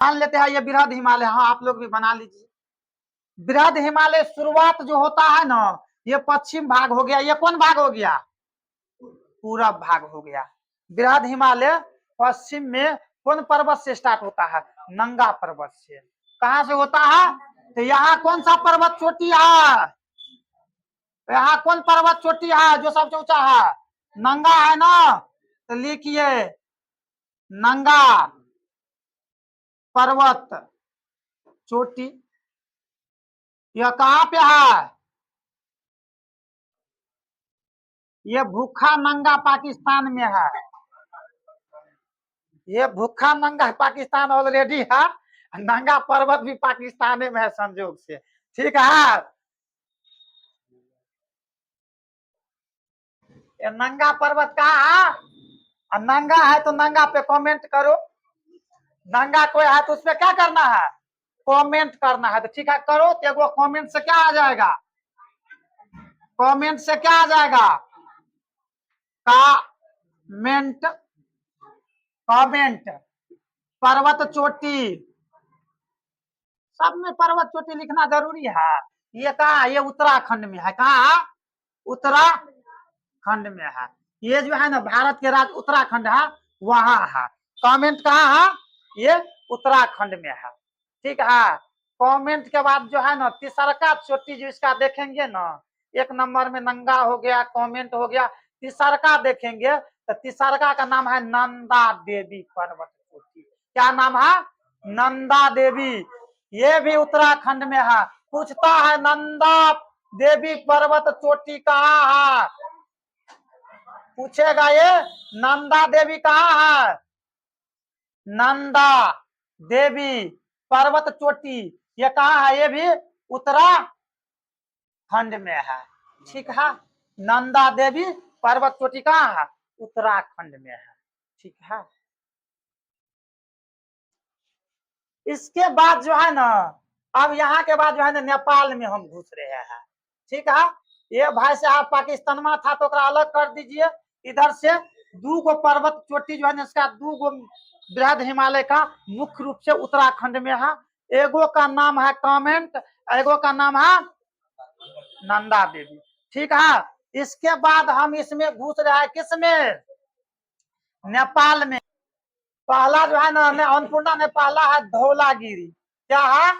मान लेते हैं ये बृहद हिमालय, हाँ आप लोग भी बना लीजिए। बृहद हिमालय शुरुआत जो होता है ना, ये पश्चिम भाग हो गया, ये कौन भाग हो गया, पूरब भाग हो गया। बृहद हिमालय पश्चिम में कौन पर्वत से स्टार्ट होता है, नंगा पर्वत से। कहां से होता है, तो यहाँ कौन सा पर्वत चोटी है, यहाँ कौन पर्वत चोटी है जो सबसे ऊंचा है, नंगा है ना, तो लिखिए नंगा पर्वत चोटी। यह कहां पे है, ये भूखा नंगा पाकिस्तान में है, ये भूखा नंगा पाकिस्तान ऑलरेडी है, नंगा पर्वत भी पाकिस्तान में है संजोग से, ठीक है। ये नंगा पर्वत कहाँ है, नंगा है तो नंगा पे कमेंट करो, नंगा कोई है तो उसपे क्या करना है, कमेंट करना है, तो ठीक है करो। तो एगो कमेंट से क्या आ जाएगा, कमेंट से क्या आ जाएगा, कमेंट, कमेंट पर्वत चोटी, सब में पर्वत चोटी लिखना जरूरी है। ये कहा, ये उत्तराखंड में है, कहा उत्तराखंड में है, ये जो है ना भारत के राज्य उत्तराखंड है, वहां है। कमेंट कहाँ है, ये उत्तराखंड में है, ठीक है। कमेंट के बाद जो है ना तीसरका चोटी जो इसका देखेंगे ना, एक नंबर में नंगा हो गया, कमेंट हो गया, तीसरका देखेंगे तो तीसरका का नाम है नंदा देवी पर्वत चोटी। क्या नाम है, नंदा देवी, ये भी उत्तराखंड में है। पूछता है नंदा देवी पर्वत चोटी कहाँ है, पूछेगा ये नंदा देवी कहाँ है, नंदा देवी पर्वत चोटी ये कहाँ है, ये भी उत्तराखंड में है, ठीक है। नंदा देवी पर्वत चोटी कहाँ है, उत्तराखंड में है, ठीक है। इसके बाद जो है ना, अब यहाँ के बाद जो है ना नेपाल में हम घुस रहे हैं, ठीक है। ये भाई साहब पाकिस्तान में था तो अलग कर दीजिए। इधर से दूगो पर्वत चोटी जो है ना, इसका दूगो बृहद हिमालय का मुख्य रूप से उत्तराखंड में है। एगो का नाम है कमेंट, एगो का नाम है नंदा देवी, ठीक है। इसके बाद हम इसमें घुस रहे हैं, किसमें, नेपाल में। पहला जो है ना अन्नपूर्णा में पहला है धौलागिरी, क्या है,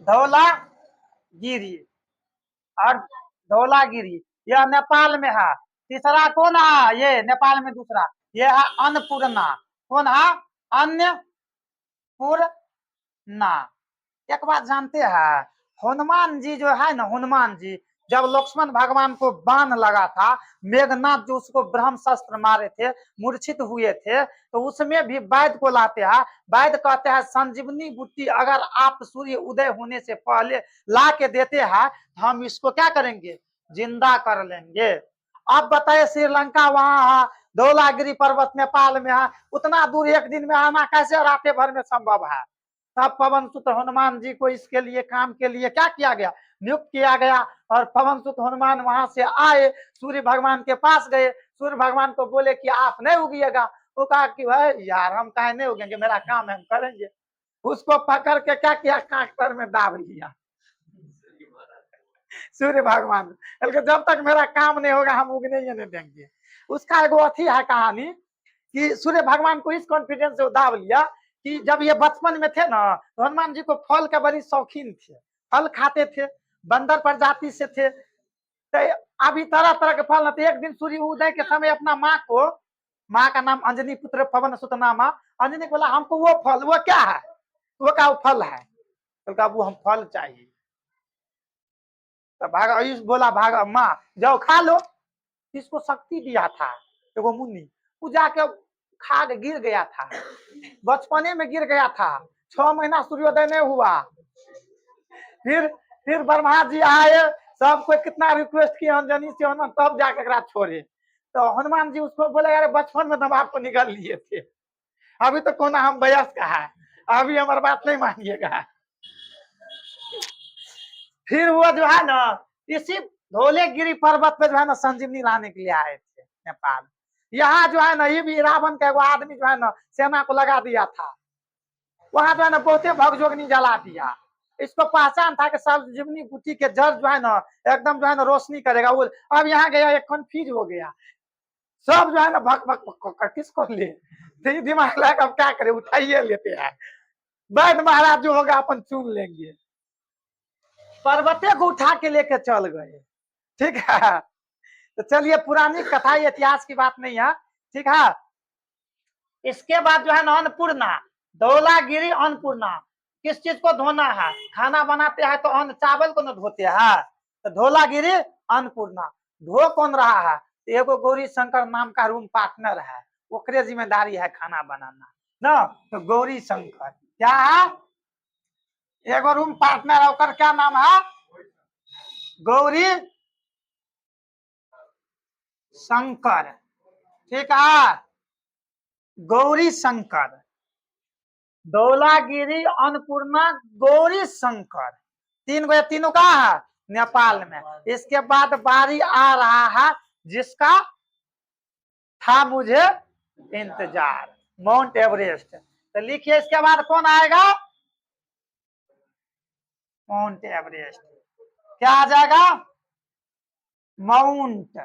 धौलागिरी, और धौलागिरी यह नेपाल में है। तीसरा कौन है, ये नेपाल में दूसरा, ये है अन्नपूर्णा, कौन है, अन्नपूर्णा। एक बात जानते हैं, हनुमान जी जो है ना, हनुमान जी जब लक्ष्मण भगवान को बाण लगा था, मेघनाथ जो उसको ब्रह्मशस्त्र मारे थे, मूर्छित हुए थे, तो उसमें भी वैद्य को लाते हैं। वैद्य कहते हैं संजीवनी बूटी अगर आप सूर्य उदय होने से पहले ला के देते हैं तो हम इसको क्या करेंगे, जिंदा कर लेंगे। अब बताइए श्रीलंका वहां है, धौलागिरी पर्वत नेपाल में है, उतना दूर एक दिन में आना कैसे रात भर में संभव है। तब पवन सुत हनुमान जी को इसके लिए काम के लिए क्या किया गया, नियुक्त किया गया। और पवन सुत हनुमान वहां से आए, सूर्य भगवान के पास गए, सूर्य भगवान को बोले कि आप नहीं उगिएगा, वो कहा कि भाई यार हम काहे नहीं उगेंगे, मेरा काम है हम करेंगे। उसको पकड़ के क्या किया, कांकर में दाब लिया सूर्य भगवान, जब तक मेरा काम नहीं होगा हम उगने ही नहीं देंगे। उसका एगो अथी है कहानी कि सूर्य भगवान को इस कॉन्फिडेंस से दाब लिया कि जब ये बचपन में थे ना, तो हनुमान जी को फल का बड़ी शौकीन थे, फल खाते थे, बंदर प्रजाति से थे। तो अभी तरह तरह के फल, तो एक दिन सूर्य उदय के समय अपना माँ को, माँ का नाम अंजनी पुत्र पवन सुत नामा, अंजनी को बोला हमको वो फल, वो क्या है, वो क्या वो फल है, तो कहा वो हम फल चाहिए। तो भाग आयुष बोला भाग माँ जाओ खा लो, इसको शक्ति दिया था एगो मुनि, वो जाके खा के गिर गया था, बचपने में गिर गया था, 6 महीना सूर्योदय नहीं हुआ। फिर ब्रह्मा जी आए, सबको कितना रिक्वेस्ट किया अंजनी से हनुमान, तब जाके छोड़े। तो हनुमान जी उसको बोले यार बचपन में तो आपको निकल लिए थे, अभी तो कौन हम वयस्क है, अभी हमारी बात नहीं मानिएगा। फिर वो जो है ना इसी धौलागिरी पर्वत पे जो है ना संजीवनी लाने के लिए आए थे। नेपाल। यहाँ जो है ना, ये भी रावण का एगो आदमी जो है ना सेना को लगा दिया था, वहां जो है ना बहुते भगजोगनी जला दिया। इसको पहचान था कि सब जीवनी गुटी के जड़ जो है ना एकदम जो है ना रोशनी करेगा वो। अब यहाँ गया एक कंफ्यूज हो गया, सब जो है ना भक भक भक किसको ले, दिमाग लगा अब क्या करे, उठाइए लेते हैं, वैद्य महाराज जो होगा अपन चुन लेंगे। पर्वते को उठा के लेके चल गए। ठीक है, तो चलिए पुरानी कथा, इतिहास की बात नहीं है। ठीक है, इसके बाद जो है ना अन्नपूर्णा, धौलागिरी अन्नपूर्णा, किस चीज को धोना है, खाना बनाते हैं तो अन्न चावल को न धोते हैं, तो धौलागिरी अन्नपूर्णा। धो कौन रहा है, एगो गौरी शंकर नाम का रूम पार्टनर है, ओकरे जिम्मेदारी है खाना बनाना ना। तो गौरी शंकर क्या है, एगो रूम पार्टनर है, ओकर क्या नाम है, गौरी शंकर। ठीक है, गौरी शंकर, धौलागिरी अन्नपूर्णा गौरी शंकर, तीन गो, तीनों का है नेपाल में। इसके बाद बारी आ रहा है जिसका था मुझे इंतजार, माउंट एवरेस्ट। तो लिखिए इसके बाद कौन आएगा, माउंट एवरेस्ट। क्या आ जाएगा, माउंट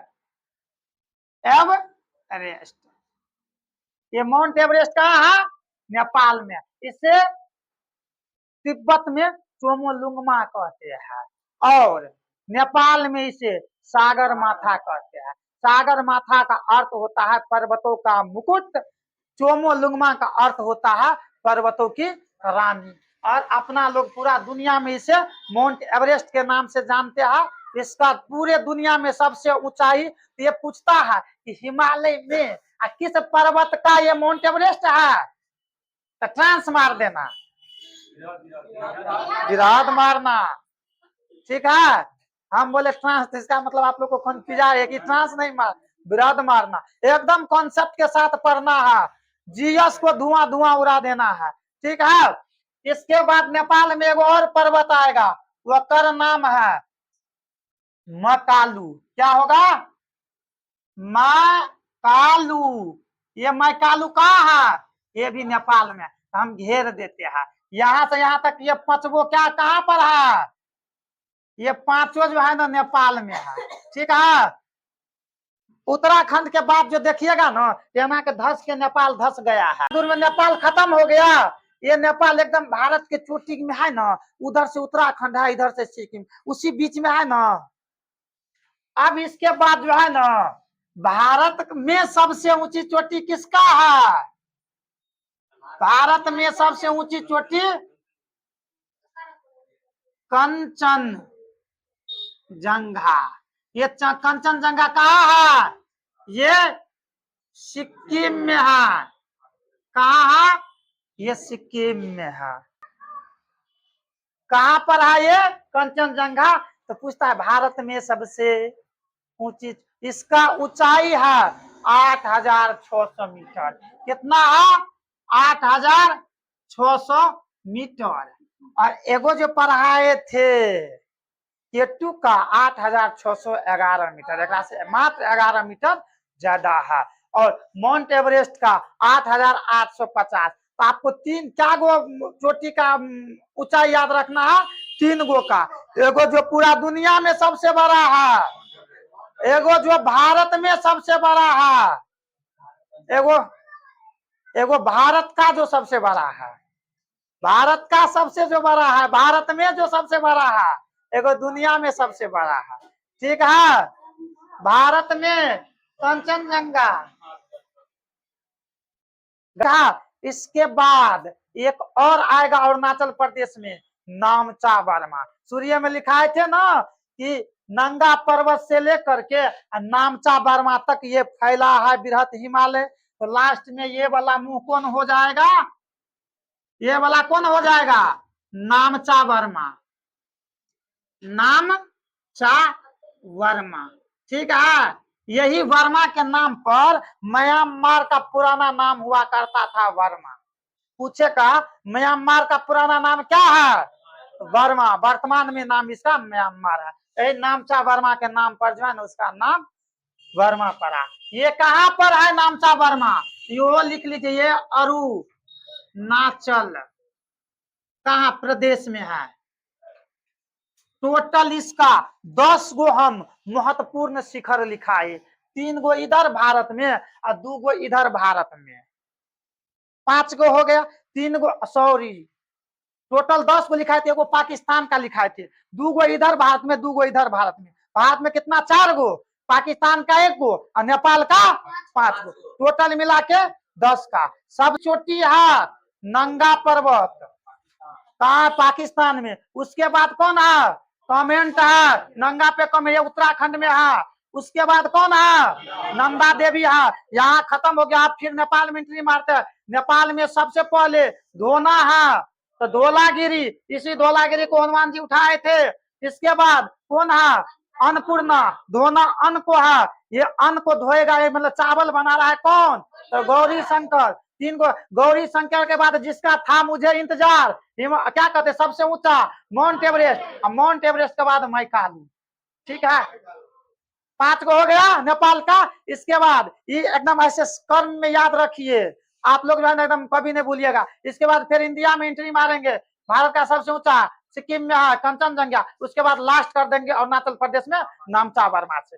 एवरेस्ट। ये माउंट एवरेस्ट कहाँ है, नेपाल में। इसे तिब्बत में चोमोलुंगमा कहते हैं और नेपाल में इसे सागर माथा कहते हैं। सागर माथा का अर्थ होता है पर्वतों का मुकुट, चोमोलुंगमा का अर्थ होता है पर्वतों की रानी। और अपना लोग पूरा दुनिया में इसे माउंट एवरेस्ट के नाम से जानते हैं। इसका पूरे दुनिया में सबसे ऊंचाई, ये पूछता है कि हिमालय में किस पर्वत का ये माउंट एवरेस्ट है, तो ट्रांस मार देना, विराट मारना। ठीक है, हम बोले ट्रांस, तो इसका मतलब आप लोग को कंफ्यूजन है कि ट्रांस नहीं मार, विराट मारना। एकदम कॉन्सेप्ट के साथ पढ़ना है, जीएस को धुआं धुआं उड़ा देना है। ठीक है, इसके बाद नेपाल में एगो और पर्वत आएगा, वकर नाम है मकालू। क्या होगा, मकालू। ये मकालू कहाँ है, ये भी नेपाल में। हम घेर देते हैं यहाँ से यहाँ तक, ये पांचवो क्या कहाँ पर है, ये पांचों जो है ना नेपाल में है। ठीक है, उत्तराखंड के बाद जो देखिएगा ना, यहाँ के धस के नेपाल धस गया है, दूर में नेपाल खत्म हो गया। ये नेपाल एकदम भारत के चोटी में है ना, उधर से उत्तराखंड है, इधर से सिक्किम, उसी बीच में है ना। अब इसके बाद जो है ना, भारत में सबसे ऊंची चोटी किसका है, भारत में सबसे ऊंची चोटी कंचनजंगा। ये कंचनजंगा कहाँ है, ये सिक्किम में है। कहाँ है, ये सिक्किम में है। कहाँ पर है ये कंचनजंगा, तो पूछता है भारत में सबसे ऊंची, इसका ऊंचाई है 8,600 मीटर। कितना है, 8,600 मीटर। और एगो जो पढ़ाए थे केटू का 8,611 मीटर, एक से मात्र 11 मीटर ज्यादा है। और माउंट एवरेस्ट का 8,850। तो आपको तीन क्या गो चोटी का ऊंचाई याद रखना है, तीन गो का। एगो जो पूरा दुनिया में सबसे बड़ा है, एगो जो भारत में सबसे बड़ा है, एगो एगो भारत का जो सबसे बड़ा है, भारत का सबसे जो बड़ा है, भारत में जो सबसे बड़ा है, एगो दुनिया में सबसे बड़ा है। ठीक है, भारत में कंचनजंगा। इसके बाद एक और आएगा अरुणाचल प्रदेश में, नामचा वर्मा। सूर्य में लिखाए थे ना कि नंगा पर्वत से लेकर के नामचा वर्मा तक ये फैला है बृहत हिमालय। तो लास्ट में ये वाला मुंह कौन हो जाएगा, ये वाला कौन हो जाएगा, नामचा वर्मा, नामचा वर्मा। ठीक है, यही वर्मा के नाम पर म्यांमार का पुराना नाम हुआ करता था वर्मा। पूछेगा म्यांमार का पुराना नाम क्या है, वर्मा। वर्तमान में नाम इसका म्यांमार है। यही नामचा वर्मा के नाम पर जो है ना उसका नाम वर्मा पड़ा। ये कहाँ पर है नामचा वर्मा? यो लिख लीजिए, ये अरुणाचल कहाँ प्रदेश में है। टोटल इसका 10 गो हम महत्वपूर्ण शिखर लिखा है, 3 गो इधर भारत में और 2 गो इधर भारत में, 5 गो हो गया। 3 गो सॉरी, टोटल 10 गो लिखाए थे, एगो पाकिस्तान का लिखाए थे, 2 गो इधर भारत में, 2 गो इधर भारत में। भारत में कितना? 4 गो, पाकिस्तान का 1 गो और नेपाल का 5 गो, टोटल मिला के 10 का। सब चोटी है नंगा पर्वत, कहा? पाकिस्तान में। उसके बाद कौन है? कमेंट है, नंगा पे कम है, उत्तराखंड में है। उसके बाद कौन है? नंदा देवी है। यहाँ खत्म हो गया, आप फिर नेपाल में एंट्री मारते हैं। नेपाल में सबसे पहले धोना है, तो धोलागिरी, इसी धोलागिरी को हनुमान जी उठाए थे। इसके बाद कौन है? अन्नपूर्णा, धोना अन्न को है, ये अन्न को धोएगा, ये मतलब चावल बना रहा है कौन? तो गौरी शंकर। 3 गो गौरी शंकर के बाद जिसका था मुझे इंतजार, क्या कहते सबसे ऊंचा? माउंट एवरेस्ट, और माउंट एवरेस्ट के बाद मैकालू। ठीक है, 5 गो हो गया नेपाल का। इसके बाद ये एकदम ऐसे कर्म में याद रखिए, आप लोग जो है ना एकदम कभी नहीं भूलिएगा। इसके बाद फिर इंडिया में एंट्री मारेंगे, भारत का सबसे ऊंचा सिक्किम में है कंचनजंगा। उसके बाद लास्ट कर देंगे अरुणाचल प्रदेश में नामचा वर्मा से।